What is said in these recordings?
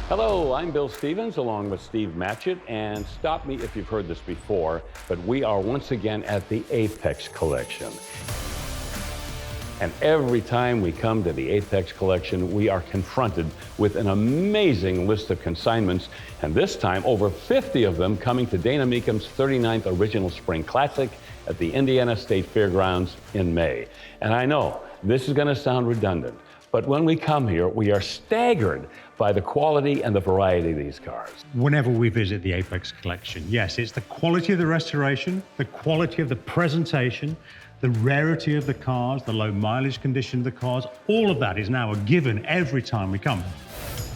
Hello, I'm Bill Stevens along with Steve Matchett, and stop me if you've heard this before, but we are once again at the Apex Collection. And every time we come to the Apex Collection, we are confronted with an amazing list of consignments, and this time over 50 of them coming to Dana Mecum's 39th Original Spring Classic at the Indiana State Fairgrounds in May. And I know this is going to sound redundant, but when we come here, we are staggered by the quality and the variety of these cars. Whenever we visit the Apex Collection, yes, it's the quality of the restoration, the quality of the presentation, the rarity of the cars, the low mileage condition of the cars, all of that is now a given every time we come.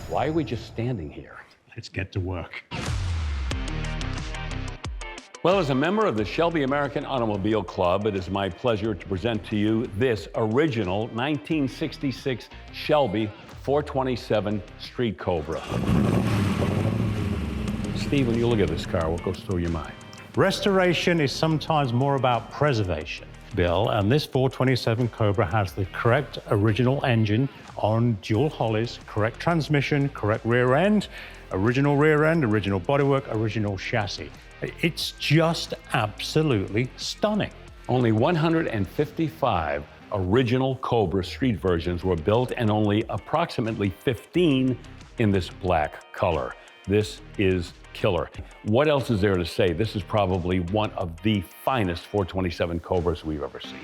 Why are we just standing here? Let's get to work. Well, as a member of the Shelby American Automobile Club, it is my pleasure to present to you this original 1966 Shelby 427 Street Cobra. Steve, when you look at this car, what goes through your mind? Restoration is sometimes more about preservation, Bill, and this 427 Cobra has the correct original engine on dual Hollies, correct transmission, correct rear end, original bodywork, original chassis. It's just absolutely stunning. Only 155 original Cobra street versions were built and only approximately 15 in this black color. This is killer. What else is there to say? This is probably one of the finest 427 Cobras we've ever seen.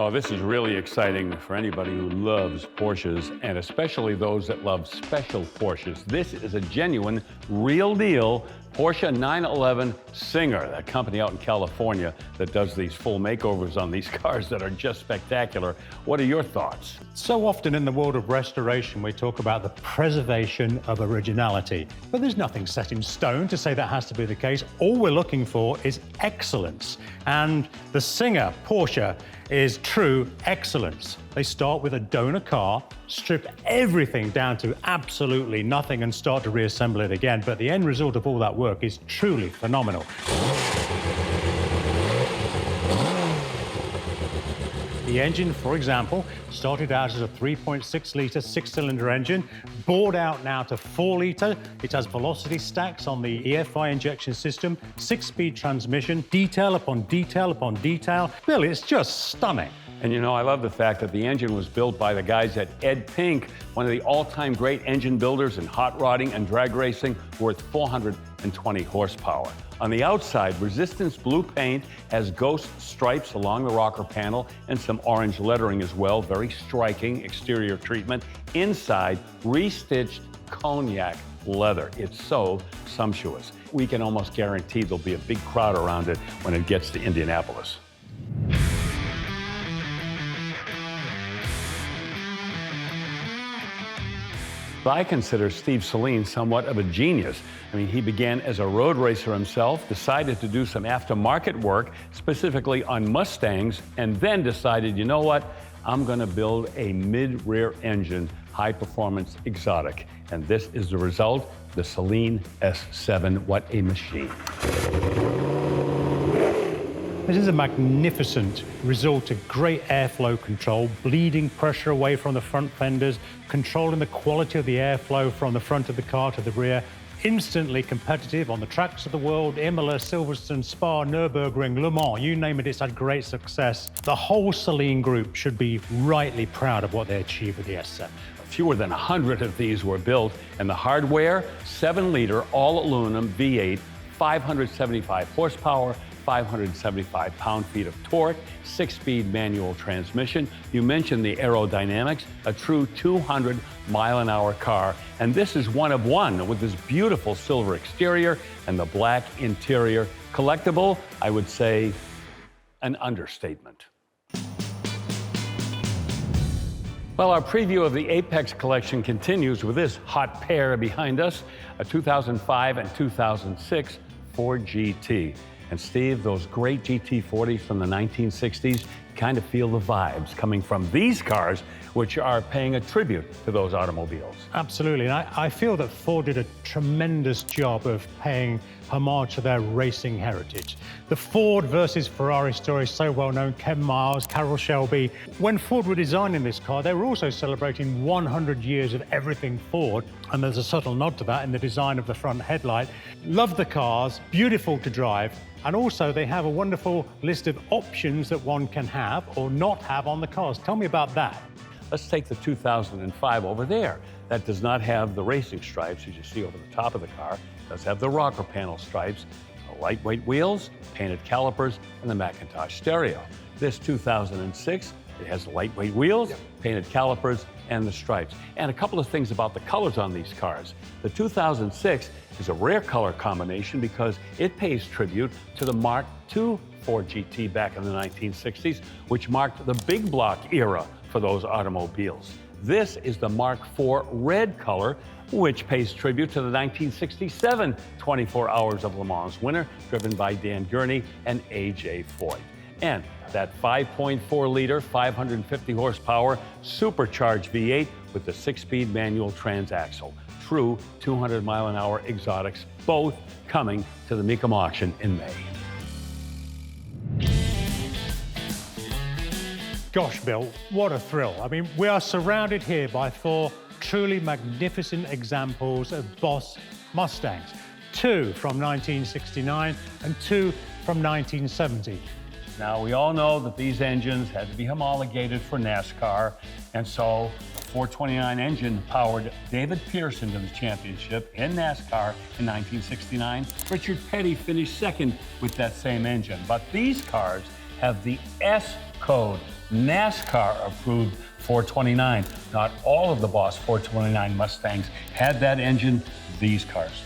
Oh, this is really exciting for anybody who loves Porsches, and especially those that love special Porsches. This is a genuine, real deal Porsche 911 Singer, that company out in California that does these full makeovers on these cars that are just spectacular. What are your thoughts? So often in the world of restoration, we talk about the preservation of originality, but there's nothing set in stone to say that has to be the case. All we're looking for is excellence, and the Singer Porsche is true excellence. They start with a donor car, strip everything down to absolutely nothing and start to reassemble it again, but the end result of all that work is truly phenomenal. The engine, for example, started out as a 3.6-litre six-cylinder engine, bored out now to 4-litre. It has velocity stacks on the EFI injection system, 6-speed transmission, detail upon detail upon detail. Bill, it's just stunning. And you know, I love the fact that the engine was built by the guys at Ed Pink, one of the all-time great engine builders in hot rodding and drag racing, worth 420 horsepower. On the outside, Resistance blue paint has ghost stripes along the rocker panel and some orange lettering as well. Very striking exterior treatment. Inside, restitched cognac leather. It's so sumptuous. We can almost guarantee there'll be a big crowd around it when it gets to Indianapolis. I consider Steve Saleen somewhat of a genius. I mean, he began as a road racer himself, decided to do some aftermarket work, specifically on Mustangs, and then decided, you know what, I'm going to build a mid-rear engine, high-performance exotic. And this is the result, the Saleen S7. What a machine. This is a magnificent result of great airflow control, bleeding pressure away from the front fenders, controlling the quality of the airflow from the front of the car to the rear, instantly competitive on the tracks of the world, Imola, Silverstone, Spa, Nürburgring, Le Mans, you name it, it's had great success. The whole Saleen group should be rightly proud of what they achieved with the S7. Fewer than 100 of these were built, and the hardware, 7-liter all-aluminum V8, 575 horsepower, 575 pound-feet of torque, 6-speed manual transmission. You mentioned the aerodynamics, a true 200-mile-an-hour car. And this is one of one with this beautiful silver exterior and the black interior. Collectible, I would say, an understatement. Well, our preview of the Apex Collection continues with this hot pair behind us, a 2005 and 2006 Ford GT. And Steve, those great GT40s from the 1960s, kind of feel the vibes coming from these cars, which are paying a tribute to those automobiles. Absolutely, and I feel that Ford did a tremendous job of paying homage to their racing heritage. The Ford versus Ferrari story is so well known. Ken Miles, Carroll Shelby. When Ford were designing this car, they were also celebrating 100 years of everything Ford, and there's a subtle nod to that in the design of the front headlight. Love the cars, beautiful to drive, and also they have a wonderful list of options that one can have or not have on the cars. Tell me about that. Let's take the 2005 over there. That does not have the racing stripes as you see over the top of the car. It does have the rocker panel stripes, the lightweight wheels, painted calipers, and the Macintosh stereo. This 2006, it has lightweight wheels, painted calipers, and the stripes. And a couple of things about the colors on these cars. The 2006 is a rare color combination because it pays tribute to the Mark II Ford GT back in the 1960s, which marked the big block era for those automobiles. This is the Mark IV red color, which pays tribute to the 1967 24 Hours of Le Mans winner, driven by Dan Gurney and A.J. Foyt. And that 5.4-liter, 550 horsepower supercharged V8 with the 6-speed manual transaxle. True 200-mile-an-hour exotics, both coming to the Mecum auction in May. Gosh, Bill, what a thrill. I mean, we are surrounded here by 4 truly magnificent examples of Boss Mustangs. 2 from 1969 and 2 from 1970. Now, we all know that these engines had to be homologated for NASCAR, and so the 429 engine powered David Pearson to the championship in NASCAR in 1969. Richard Petty finished second with that same engine. But these cars have the S code, NASCAR approved 429. Not all of the Boss 429 Mustangs had that engine, these cars.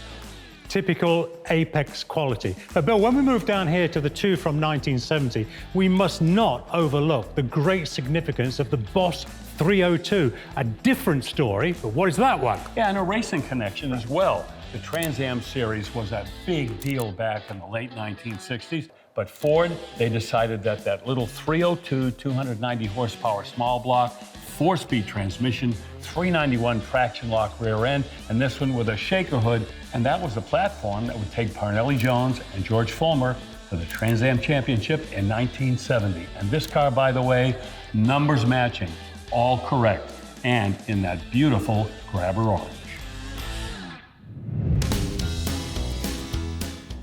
Typical apex quality. But Bill, when we move down here to the 2 from 1970, we must not overlook the great significance of the Boss 302. A different story, but what is that one? Yeah, and a racing connection as well. The Trans Am series was a big deal back in the late 1960s. But Ford, they decided that that little 302, 290 horsepower small block, 4-speed transmission, 391 traction lock rear end, and this one with a shaker hood. And that was the platform that would take Parnelli Jones and George Fulmer to the Trans Am Championship in 1970. And this car, by the way, numbers matching, all correct, and in that beautiful grabber orange.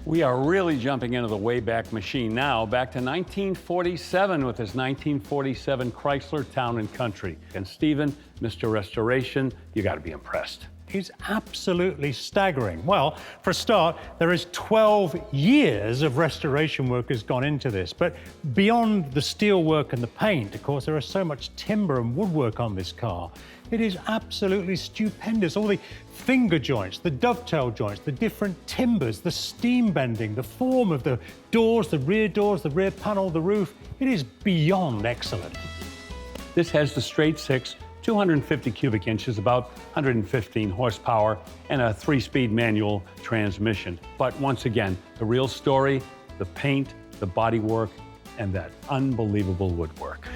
We are really jumping into the Wayback Machine now, back to 1947 with his 1947 Chrysler Town & Country. And Stephen, Mr. Restoration, you got to be impressed. He's absolutely staggering. Well, for a start, there is 12 years of restoration work has gone into this. But beyond the steel work and the paint, of course, there is so much timber and woodwork on this car. It is absolutely stupendous. All the finger joints, the dovetail joints, the different timbers, the steam bending, the form of the doors, the rear panel, the roof. It is beyond excellent. This has the straight 6, 250 cubic inches, about 115 horsepower, and a 3-speed manual transmission. But once again, the real story, the paint, the bodywork, and that unbelievable woodwork.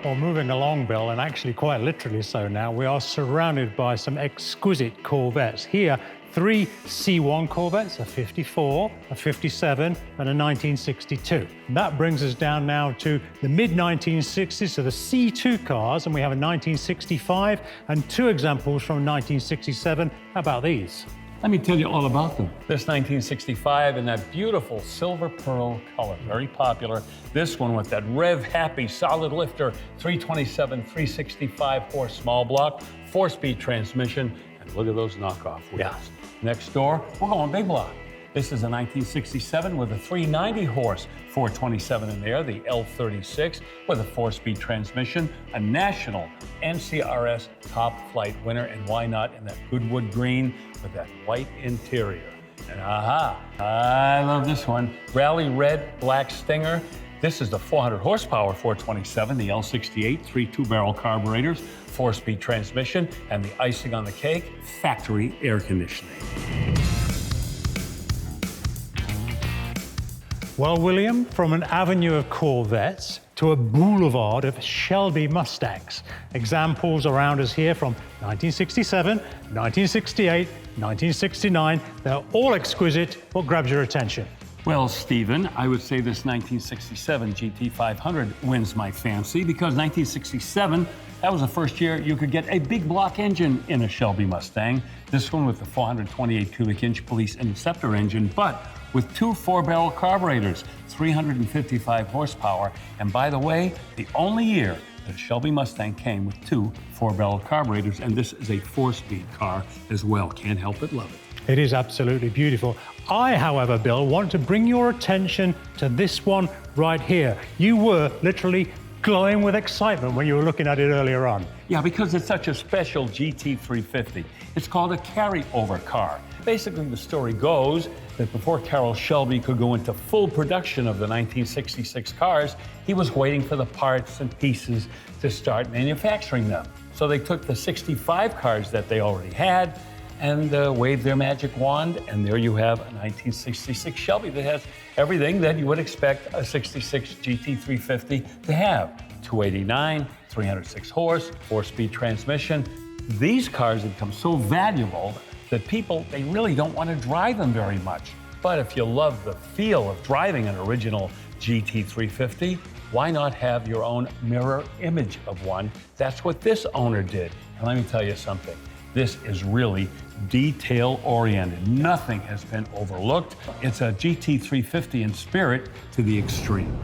Well, moving along, Bill, and actually quite literally so now, we are surrounded by some exquisite Corvettes. Here, 3 C1 Corvettes, a 54, a 57, and a 1962. And that brings us down now to the mid-1960s, so the C2 cars, and we have a 1965 and 2 examples from 1967. How about these? Let me tell you all about them. This 1965 in that beautiful silver pearl color, very popular. This one with that rev-happy solid lifter, 327, 365 horse small block, 4-speed transmission, and look at those knockoff wheels. Yeah. Next door, we're going big block. This is a 1967 with a 390 horse 427 in there, the L36 with a 4-speed transmission, a national NCRS top flight winner, and why not in that Goodwood green with that white interior. And I love this one, rally red black Stinger. This is the 400 horsepower 427, the L68, 3 2-barrel carburetors, 4-speed transmission, and the icing on the cake, factory air conditioning. Well, William, from an avenue of Corvettes to a boulevard of Shelby Mustangs. Examples around us here from 1967, 1968, 1969. They're all exquisite. What grabs your attention? Well, Stephen, I would say this 1967 GT500 wins my fancy because 1967, that was the first year you could get a big block engine in a Shelby Mustang. This one with the 428 cubic inch Police Interceptor engine, but with two 4-barrel carburetors, 355 horsepower. And by the way, the only year that a Shelby Mustang came with two 4-barrel carburetors, and this is a 4-speed car as well. Can't help but love it. It is absolutely beautiful. I, however, Bill, want to bring your attention to this one right here. You were literally glowing with excitement when you were looking at it earlier on. Yeah, because it's such a special GT350. It's called a carryover car. Basically, the story goes that before Carroll Shelby could go into full production of the 1966 cars, he was waiting for the parts and pieces to start manufacturing them. So they took the 65 cars that they already had and waved their magic wand, and there you have a 1966 Shelby that has everything that you would expect a 66 GT350 to have. 289, 306 horse, 4-speed transmission. These cars have become so valuable that people, they really don't want to drive them very much. But if you love the feel of driving an original GT350, why not have your own mirror image of one? That's what this owner did. And let me tell you something. This is really detail-oriented. Nothing has been overlooked. It's a GT350 in spirit to the extreme.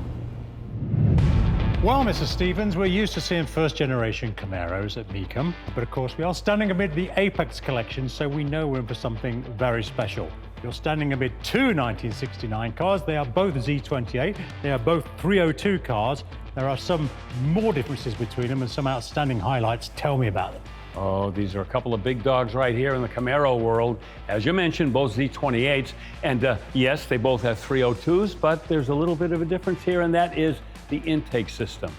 Well, Mr. Stevens, we're used to seeing first-generation Camaros at Mecum, but of course we are standing amid the Apex collection, so we know we're in for something very special. You're standing amid two 1969 cars. They are both Z28. They are both 302 cars. There are some more differences between them and some outstanding highlights. Tell me about them. Oh, these are a couple of big dogs right here in the Camaro world. As you mentioned, both Z28s. And yes, they both have 302s, but there's a little bit of a difference here, and that is the intake system.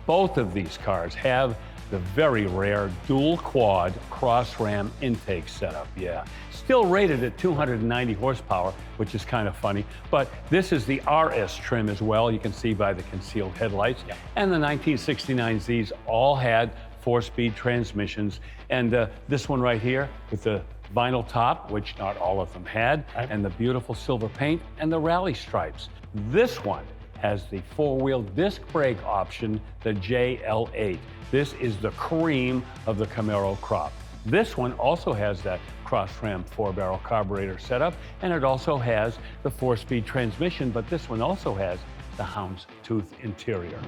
Both of these cars have the very rare dual quad cross ram intake setup. Yeah, still rated at 290 horsepower, which is kind of funny, but this is the RS trim as well. You can see by the concealed headlights. Yeah. And the 1969Zs all had 4-speed transmissions, and this one right here with the vinyl top, which not all of them had, and the beautiful silver paint and the rally stripes. This one has the 4-wheel disc brake option, the JL8. This is the cream of the Camaro crop. This one also has that cross-ram 4-barrel carburetor setup, and it also has the 4-speed transmission, but this one also has the houndstooth interior.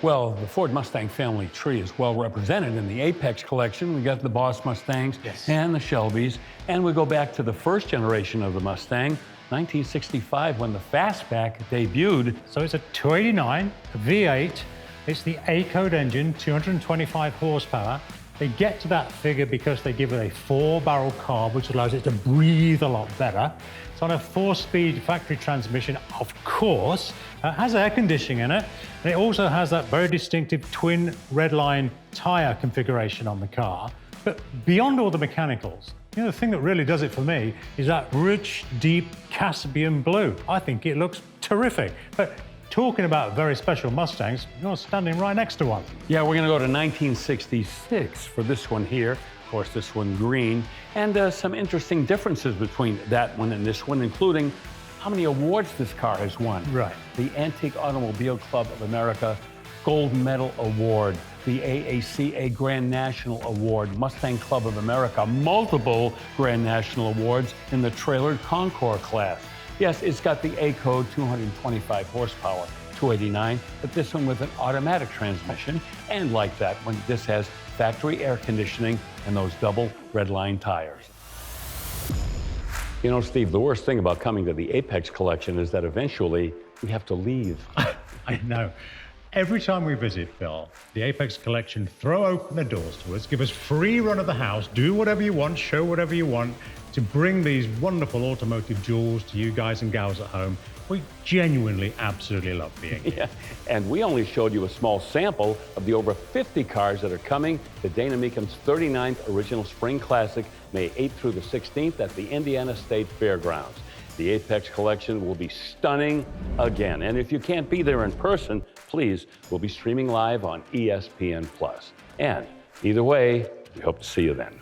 Well, the Ford Mustang family tree is well represented in the Apex collection. We got the Boss Mustangs and the Shelbys, and we go back to the first generation of the Mustang, 1965, when the Fastback debuted. So it's a 289, a V8. It's the A-code engine, 225 horsepower. They get to that figure because they give it a 4-barrel carb, which allows it to breathe a lot better. It's on a 4-speed factory transmission, of course. It has air conditioning in it. And it also has that very distinctive twin redline tire configuration on the car. But beyond all the mechanicals, you know, the thing that really does it for me is that rich, deep Caspian blue. I think it looks terrific. But talking about very special Mustangs, you're standing right next to one. Yeah, we're gonna go to 1966 for this one here. Of course, this one green, and some interesting differences between that one and this one, including how many awards this car has won. Right. The Antique Automobile Club of America Gold Medal Award, the AACA Grand National Award, Mustang Club of America, multiple Grand National Awards in the trailered Concours class. Yes, it's got the A-code 225 horsepower, 289, but this one with an automatic transmission, and like that one, this has factory air conditioning and those double redline tires. You know, Steve, the worst thing about coming to the Apex collection is that eventually we have to leave. I know. Every time we visit, Phil, the Apex collection throw open the doors to us, give us free run of the house, do whatever you want, show whatever you want, to bring these wonderful automotive jewels to you guys and gals at home. We genuinely absolutely love being here. Yeah, and we only showed you a small sample of the over 50 cars that are coming to Dana Mecum's 39th Original Spring Classic, May 8th through the 16th at the Indiana State Fairgrounds. The Apex collection will be stunning again. And if you can't be there in person, please, we'll be streaming live on ESPN+. And either way, we hope to see you then.